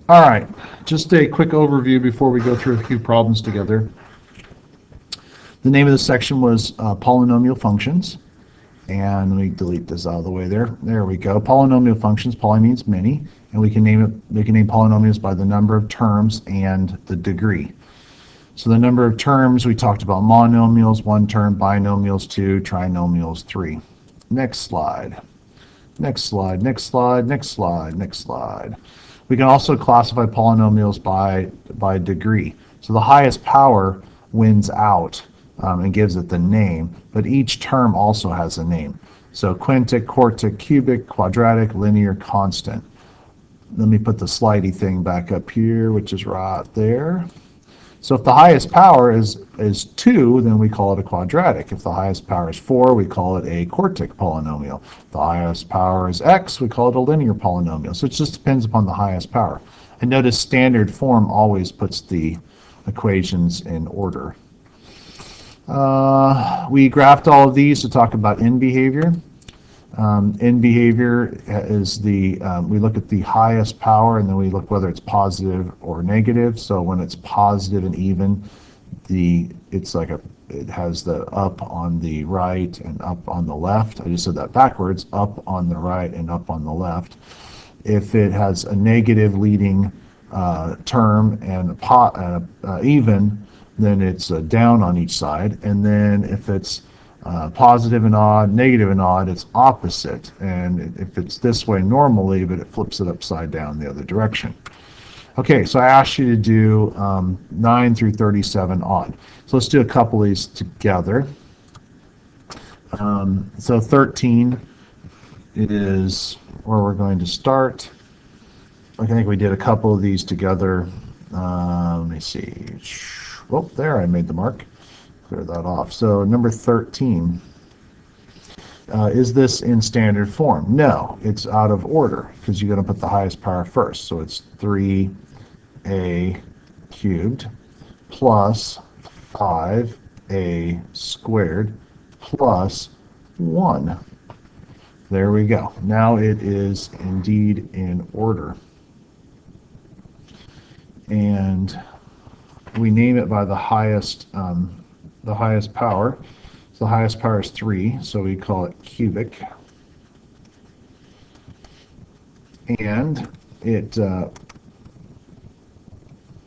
All right, just a quick overview before we go through a few problems together. The name of the section was Polynomial Functions. And let me delete this out of the way there. There we go. Polynomial functions. Poly means many, and we can name polynomials by the number of terms and the degree. So the number of terms, we talked about monomials, one term, binomials, two, trinomials, three. Next slide. Next slide, next slide, next slide, next slide. We can also classify polynomials by degree. So the highest power wins out and gives it the name, but each term also has a name. So quintic, quartic, cubic, quadratic, linear, constant. Let me put the slidey thing back up here, which is right there. So if the highest power is 2, then we call it a quadratic. If the highest power is 4, we call it a quartic polynomial. If the highest power is x, we call it a linear polynomial. So it just depends upon the highest power. And notice standard form always puts the equations in order. We graphed all of these to talk about end behavior. End behavior is we look at the highest power and then we look whether it's positive or negative. So when it's positive and even, it has the up on the right and up on the left. I just said that backwards, up on the right and up on the left. If it has a negative leading term and even, then it's down on each side. And then if it's positive and odd, negative and odd, it's opposite. And if it's this way normally, but it flips it upside down the other direction. Okay, so I asked you to do 9 through 37 odd. So let's do a couple of these together. So 13 is where we're going to start. I think we did a couple of these together. Let me see. Oh, there, I made the mark. Clear that off. So number 13, is this in standard form? No, it's out of order because you're going to put the highest power first. So it's 3a cubed plus 5a squared plus 1. There we go. Now it is indeed in order. And we name it by the highest power. So the highest power is 3, so we call it cubic. And it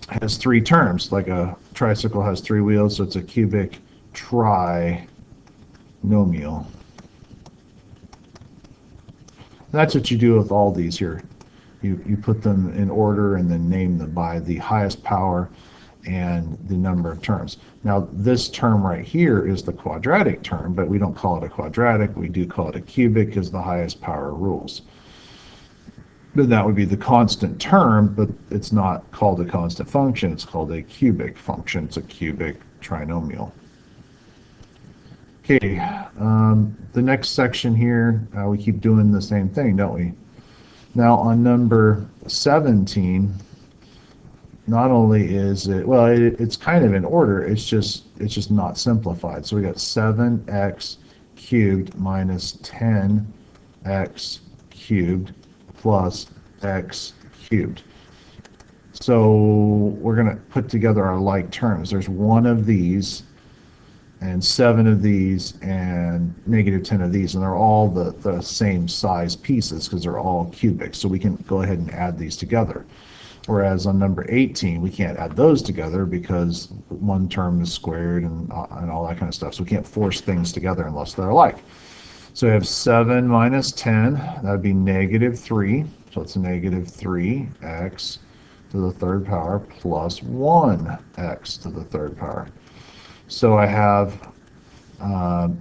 has 3 terms, like a tricycle has 3 wheels, so it's a cubic trinomial. That's what you do with all these here. You put them in order and then name them by the highest power and the number of terms. Now this term right here is the quadratic term, but we don't call it a quadratic, we do call it a cubic because the highest power rules. Then that would be the constant term, but it's not called a constant function, it's called a cubic function, it's a cubic trinomial. Okay, the next section here, we keep doing the same thing, don't we? Now on number 17, not only is it, well, it's kind of in order, it's just not simplified. So we got 7x cubed minus 10x cubed plus x cubed. So we're going to put together our like terms. There's 1 of these and 7 of these and negative 10 of these, and they're all the same size pieces because they're all cubic. So we can go ahead and add these together. Whereas on number 18, we can't add those together because one term is squared and all that kind of stuff. So we can't force things together unless they're alike. So we have 7 minus 10, that would be negative 3. So it's negative 3x to the third power plus 1x to the third power. So I have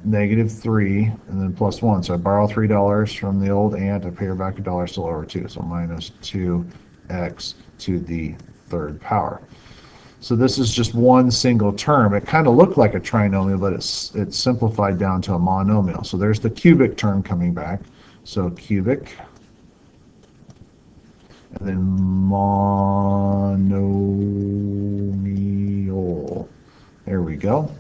negative 3 and then plus 1. So I borrow $3 from the old aunt, I pay her back $1, still over 2. So minus 2x to the third power. So this is just one single term. It kind of looked like a trinomial, but it's simplified down to a monomial. So there's the cubic term coming back. So cubic, and then monomial. There we go.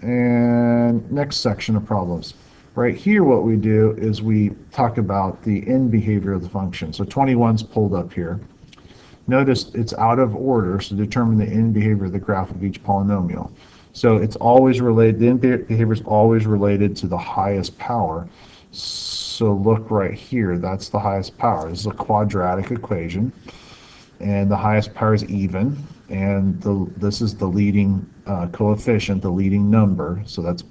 And next section of problems. Right here, what we do is we talk about the end behavior of the function. So 21's pulled up here. Notice it's out of order, so determine the end behavior of the graph of each polynomial. So it's always related, the end behavior is always related to the highest power. So look right here, that's the highest power. This is a quadratic equation, and the highest power is even, and this is the leading coefficient, the leading number, so that's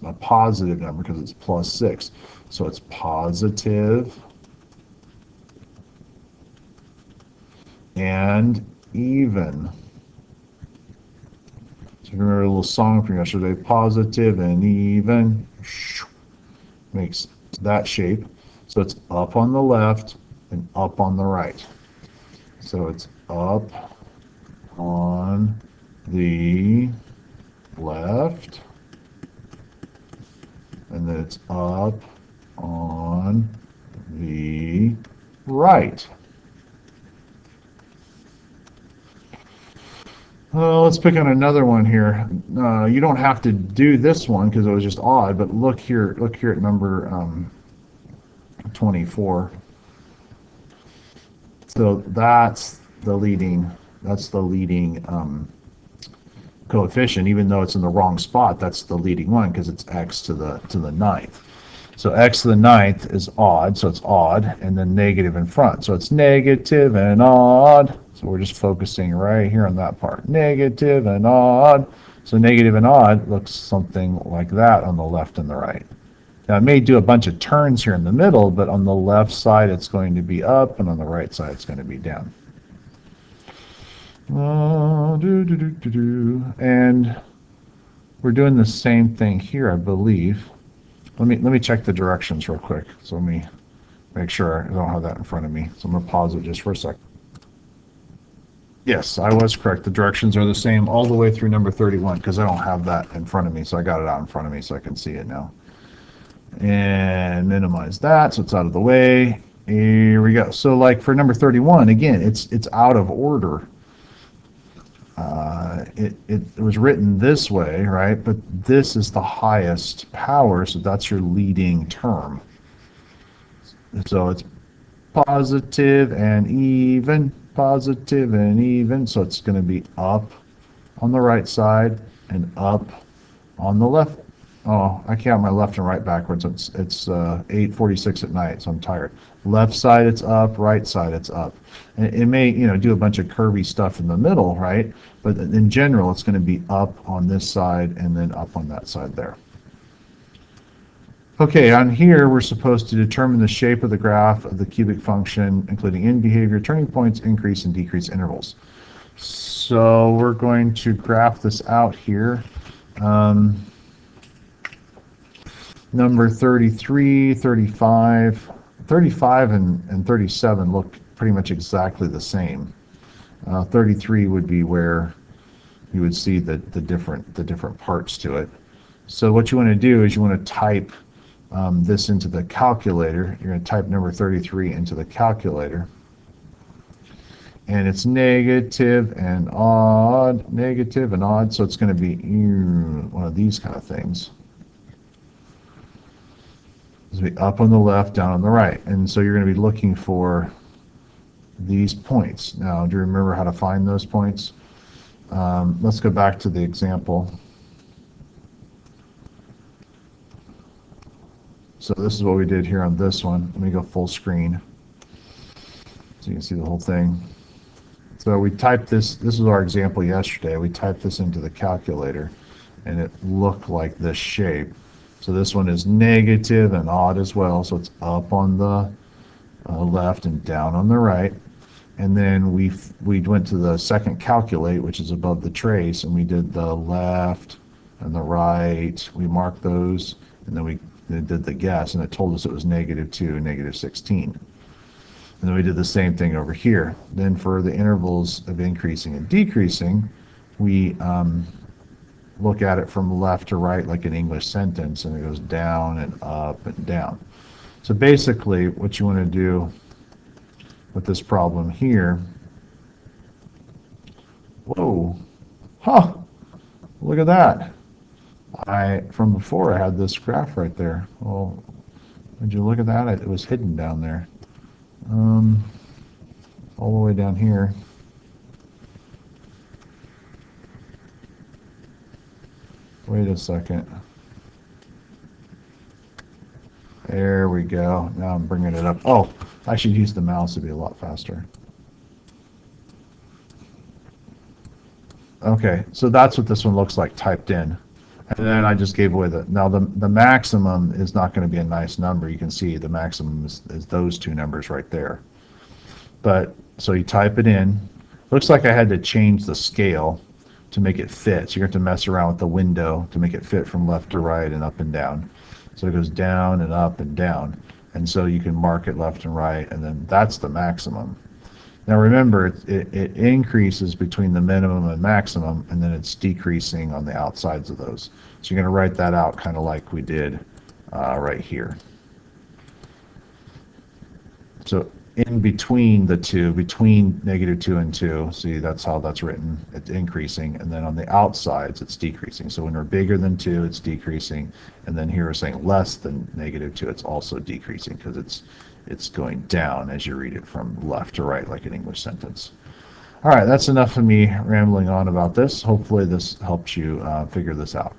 a positive number because it's plus 6. So it's positive and even. So if you remember a little song from yesterday, positive and even, makes that shape. So it's up on the left and up on the right. So it's up on the left, and then it's up on the right. Let's pick on another one here. You don't have to do this one because it was just odd, but look here at number 24. So that's the leading coefficient, even though it's in the wrong spot. That's the leading one because it's x to the ninth. So x to the ninth is odd, so it's odd, and then negative in front. So it's negative and odd. So we're just focusing right here on that part. Negative and odd. So negative and odd looks something like that on the left and the right. Now it may do a bunch of turns here in the middle, but on the left side it's going to be up, and on the right side it's going to be down. And we're doing the same thing here, I believe. Let me check the directions real quick. So let me make sure I don't have that in front of me. So I'm going to pause it just for a second. Yes, I was correct. The directions are the same all the way through number 31 because I don't have that in front of me. So I got it out in front of me so I can see it now. And minimize that so it's out of the way. Here we go. So like for number 31, again, it's out of order. It was written this way, right? But this is the highest power, so that's your leading term. So it's positive and even, positive and even, so it's going to be up on the right side and up on the left. Oh, I count my left and right backwards. It's 8:46 at night, so I'm tired. Left side it's up, right side it's up. And it may, do a bunch of curvy stuff in the middle, right? But in general, it's going to be up on this side and then up on that side there. Okay, on here we're supposed to determine the shape of the graph of the cubic function, including end behavior, turning points, increase and decrease intervals. So we're going to graph this out here. Number 33, 35, 35 and 37 look pretty much exactly the same. 33 would be where you would see the different parts to it. So what you want to do is you want to type this into the calculator. You're going to type number 33 into the calculator. And it's negative and odd, so it's going to be one of these kind of things. It's going to be up on the left, down on the right. And so you're going to be looking for these points. Now, do you remember how to find those points? Let's go back to the example. So this is what we did here on this one. Let me go full screen so you can see the whole thing. So we typed this was our example yesterday. We typed this into the calculator and it looked like this shape. So this one is negative and odd as well, so it's up on the left and down on the right. And then we went to the second calculate, which is above the trace, and we did the left and the right. We marked those, and then we did the guess, and it told us it was -2 and -16. And then we did the same thing over here. Then for the intervals of increasing and decreasing, we look at it from left to right like an English sentence, and it goes down and up and down. So basically what you want to do with this problem here, whoa, huh, look at that. From before, I had this graph right there. Well, did you look at that? It was hidden down there. Um, all the way down here. Wait a second. There we go. Now I'm bringing it up. Oh, I should use the mouse to be a lot faster. Okay, so that's what this one looks like typed in. And then I just gave away now the maximum is not going to be a nice number. You can see the maximum is those two numbers right there. But, so you type it in. Looks like I had to change the scale to make it fit. So you're going to have to mess around with the window to make it fit from left to right and up and down. So it goes down and up and down. And so you can mark it left and right, and then that's the maximum. Now remember, it increases between the minimum and maximum, and then it's decreasing on the outsides of those. So you're going to write that out kind of like we did right here. So in between the two, between -2 and 2, see, that's how that's written. It's increasing, and then on the outsides, it's decreasing. So when we're bigger than 2, it's decreasing, and then here we're saying less than -2, it's also decreasing because it's going down as you read it from left to right like an English sentence. All right, that's enough of me rambling on about this. Hopefully this helps you figure this out.